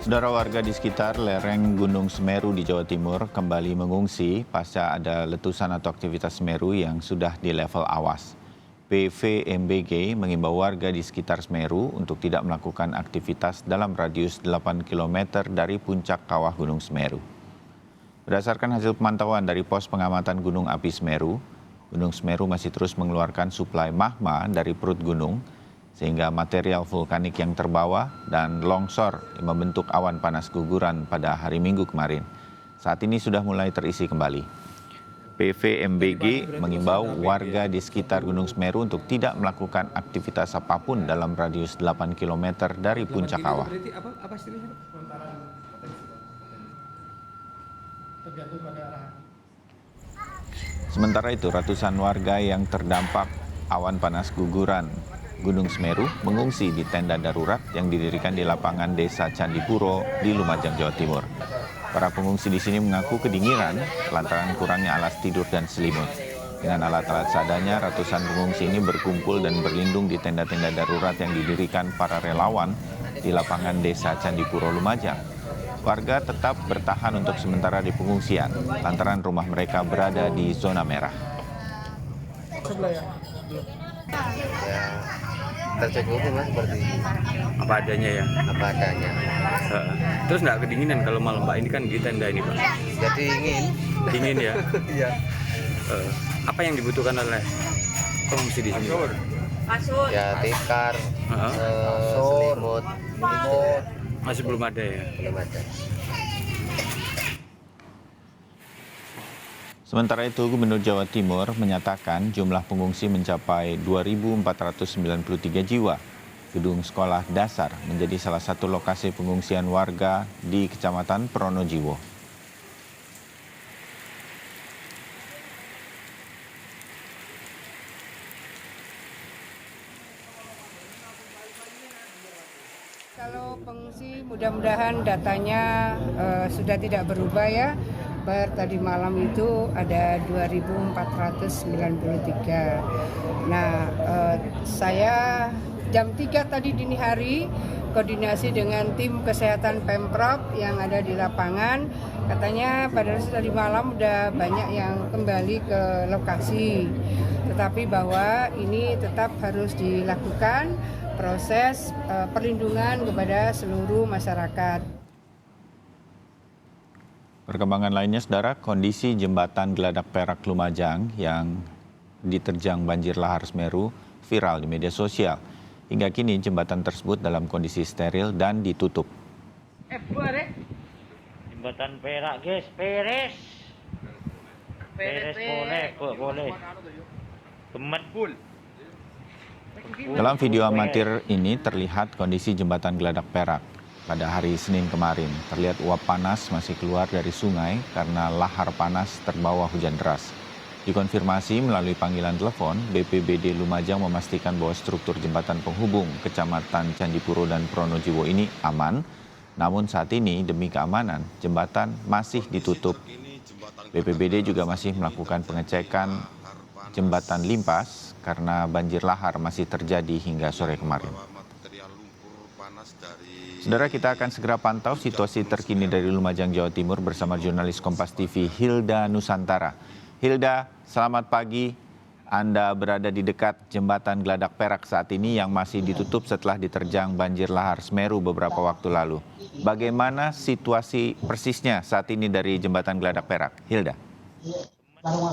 Saudara, warga di sekitar lereng Gunung Semeru di Jawa Timur kembali mengungsi pasca ada letusan atau aktivitas Semeru yang sudah di level awas. PVMBG mengimbau warga di sekitar Semeru untuk tidak melakukan aktivitas dalam radius 8 km dari puncak kawah Gunung Semeru. Berdasarkan hasil pemantauan dari pos pengamatan Gunung Api Semeru, Gunung Semeru masih terus mengeluarkan suplai magma dari perut gunung, sehingga material vulkanik yang terbawa dan longsor yang membentuk awan panas guguran pada hari Minggu kemarin saat ini sudah mulai terisi kembali. PVMBG mengimbau warga di sekitar Gunung Semeru untuk tidak melakukan aktivitas apapun dalam radius 8 km dari puncak kawah. Sementara itu, ratusan warga yang terdampak awan panas guguran Gunung Semeru mengungsi di tenda darurat yang didirikan di lapangan Desa Candipuro di Lumajang, Jawa Timur. Para pengungsi di sini mengaku kedinginan lantaran kurangnya alas tidur dan selimut. Dengan alat-alat seadanya, ratusan pengungsi ini berkumpul dan berlindung di tenda-tenda darurat yang didirikan para relawan di lapangan Desa Candipuro, Lumajang. Warga tetap bertahan untuk sementara di pengungsian lantaran rumah mereka berada di zona merah. Tercukupi mas seperti apa adanya ya. apa adanya. Terus nggak kedinginan kalau malam Pak? Ini kan di tenda ini Pak. Jadi Dingin ya. iya. Apa yang dibutuhkan oleh pengungsi di sini? Ya tikar, selimut, Masih belum ada ya. belum ada. Sementara itu, Gubernur Jawa Timur menyatakan jumlah pengungsi mencapai 2.493 jiwa. Gedung sekolah dasar menjadi salah satu lokasi pengungsian warga di Kecamatan Pronojiwo. Kalau pengungsi mudah-mudahan datanya sudah tidak berubah ya. Tadi malam itu ada 2.493. Nah, saya jam 3 tadi dini hari koordinasi dengan tim kesehatan Pemprov yang ada di lapangan. Katanya pada tadi malam udah banyak yang kembali ke lokasi. Tetapi bahwa ini tetap harus dilakukan proses perlindungan kepada seluruh masyarakat. Perkembangan lainnya, Saudara, kondisi jembatan Geladak Perak Lumajang yang diterjang banjir lahar Semeru viral di media sosial. Hingga kini jembatan tersebut dalam kondisi steril dan ditutup. Jembatan Perak guys, beres boleh gemet full. Dalam video amatir ini terlihat kondisi jembatan Geladak Perak. Pada hari Senin kemarin, terlihat uap panas masih keluar dari sungai karena lahar panas terbawa hujan deras. Dikonfirmasi melalui panggilan telepon, BPBD Lumajang memastikan bahwa struktur jembatan penghubung Kecamatan Candipuro dan Pronojiwo ini aman. Namun saat ini demi keamanan, jembatan masih ditutup. BPBD juga masih melakukan pengecekan jembatan limpas karena banjir lahar masih terjadi hingga sore kemarin. Saudara, kita akan segera pantau situasi terkini dari Lumajang, Jawa Timur bersama jurnalis Kompas TV Hilda Nusantara. Hilda, selamat pagi. Anda berada di dekat jembatan Geladak Perak saat ini yang masih ditutup setelah diterjang banjir lahar Semeru beberapa waktu lalu. Bagaimana situasi persisnya saat ini dari jembatan Geladak Perak? Hilda.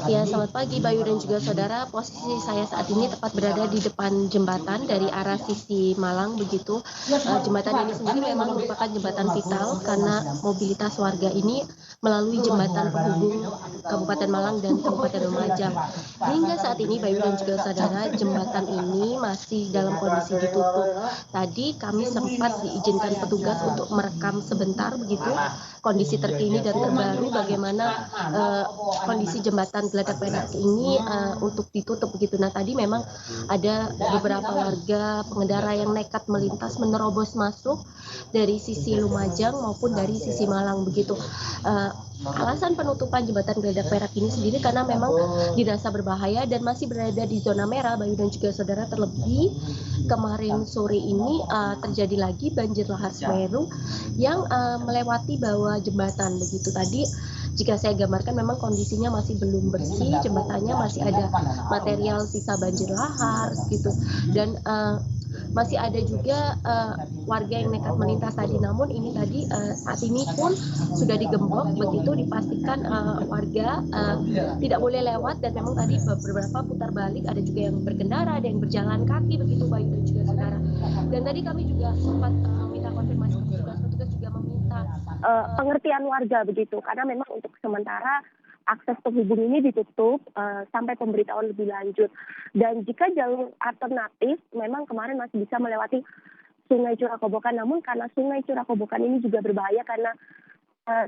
Ya, selamat pagi Bayu dan juga saudara. Posisi saya saat ini tepat berada di depan jembatan dari arah sisi Malang begitu. Jembatan ini sendiri memang merupakan jembatan vital karena mobilitas warga ini melalui jembatan penghubung Kabupaten Malang dan Kabupaten Lumajang. Hingga saat ini Bayu dan juga saudara, jembatan ini masih dalam kondisi ditutup. Tadi kami sempat diizinkan petugas untuk merekam sebentar begitu kondisi terkini dan terbaru bagaimana kondisi jembatan Geladak Perak ini untuk ditutup begitu. Nah, tadi memang ada beberapa warga pengendara yang nekat melintas menerobos masuk dari sisi Lumajang maupun dari sisi Malang begitu. Alasan penutupan jembatan Geledak Perak ini sendiri karena memang dirasa berbahaya dan masih berada di zona merah, Bayu dan juga saudara. Terlebih kemarin sore ini terjadi lagi banjir lahar Semeru yang melewati bawah jembatan begitu. Tadi jika saya gambarkan memang kondisinya masih belum bersih, jembatannya masih ada material sisa banjir lahar gitu, dan masih ada juga warga yang nekat melintas tadi. Namun ini tadi saat ini pun sudah digembok begitu, dipastikan warga tidak boleh lewat, dan memang tadi beberapa putar balik, ada juga yang berkendara, ada yang berjalan kaki begitu, Bayu dan juga saudara. Dan tadi kami juga sempat minta konfirmasi ke petugas juga meminta pengertian warga begitu, karena memang untuk sementara akses penghubung ini ditutup sampai pemberitahuan lebih lanjut. Dan jika jalur alternatif memang kemarin masih bisa melewati Sungai Curah Kobokan, namun karena Sungai Curah Kobokan ini juga berbahaya karena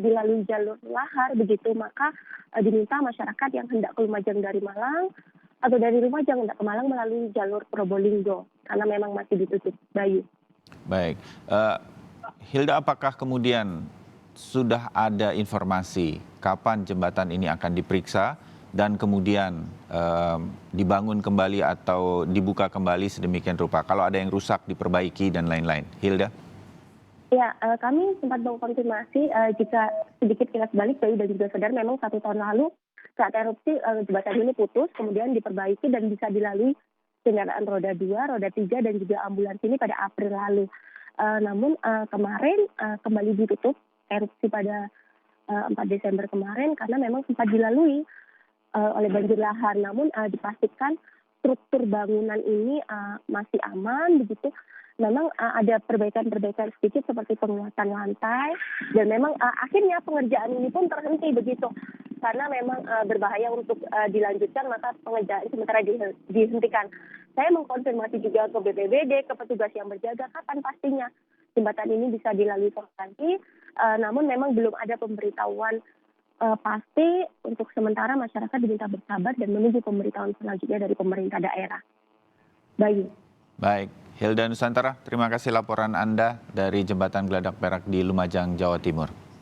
dilalui jalur lahar begitu, maka diminta masyarakat yang hendak ke Lumajang dari Malang atau dari Lumajang hendak ke Malang melalui jalur Probolinggo karena memang masih ditutup, Bayu. Baik, Hilda, apakah kemudian sudah ada informasi kapan jembatan ini akan diperiksa dan kemudian dibangun kembali atau dibuka kembali sedemikian rupa? Kalau ada yang rusak diperbaiki dan lain-lain. Hilda? Ya, kami sempat mengkonfirmasi jika sedikit kilas balik Bayu dan juga saudara, memang 1 tahun lalu saat erupsi jembatan ini putus, kemudian diperbaiki dan bisa dilalui kendaraan roda 2, roda 3 dan juga ambulans ini pada April lalu. Namun kemarin kembali ditutup erupsi pada 4 Desember kemarin karena memang sempat dilalui oleh banjir lahar. Namun dipastikan struktur bangunan ini masih aman begitu. Memang ada perbaikan-perbaikan sedikit seperti penguatan lantai, dan memang akhirnya pengerjaan ini pun terhenti begitu karena memang berbahaya untuk dilanjutkan, maka pengerjaan sementara dihentikan. Saya mengkonfirmasi juga ke BPBD, ke petugas yang berjaga kapan pastinya jembatan ini bisa dilalui kembali, namun memang belum ada pemberitahuan pasti. Untuk sementara masyarakat diminta bersabar dan menunggu pemberitahuan selanjutnya dari pemerintah daerah. Bayu. Baik, Hilda Nusantara, terima kasih laporan Anda dari Jembatan Geledak Perak di Lumajang, Jawa Timur.